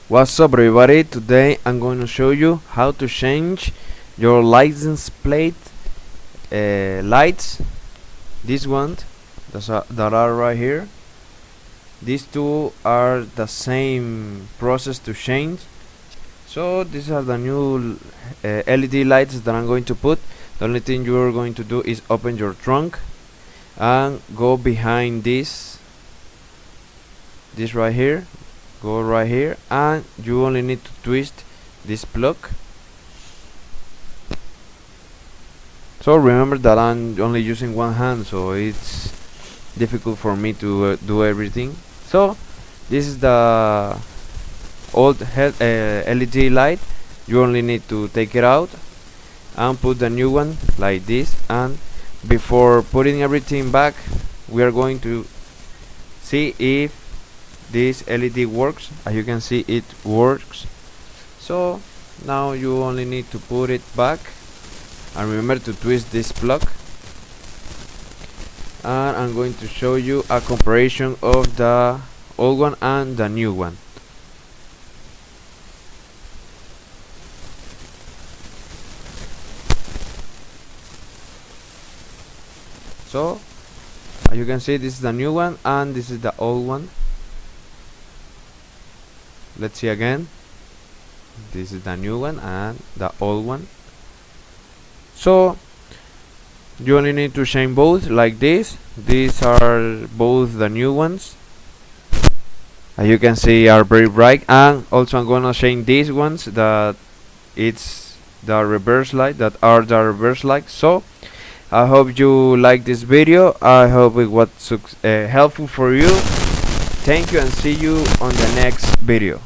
What's up everybody, today I'm going to show you how to change your license plate lights. This one that are right here, these two are the same process to change. So these are the new LED lights that I'm going to put. The only thing you're going to do is open your trunk and go behind this right here, go right here, and you only need to twist this plug. So remember that I'm only using one hand, so it's difficult for me to do everything. So this is the old LED light. You only need to take it out and put the new one like this, and before putting everything back we are going to see if this LED works. As you can see, it works. So now you only need to put it back and remember to twist this plug, and I'm going to show you a comparison of the old one and the new one. So as you can see, this is the new one and this is the old one. Let's see again. This is the new one and the old one. So you only need to change both like this. These are both the new ones. As you can see, are very bright. And also I'm gonna change these ones that it's the reverse light, that are the reverse light. So I hope you like this video. I hope it was helpful for you. Thank you and see you on the next video.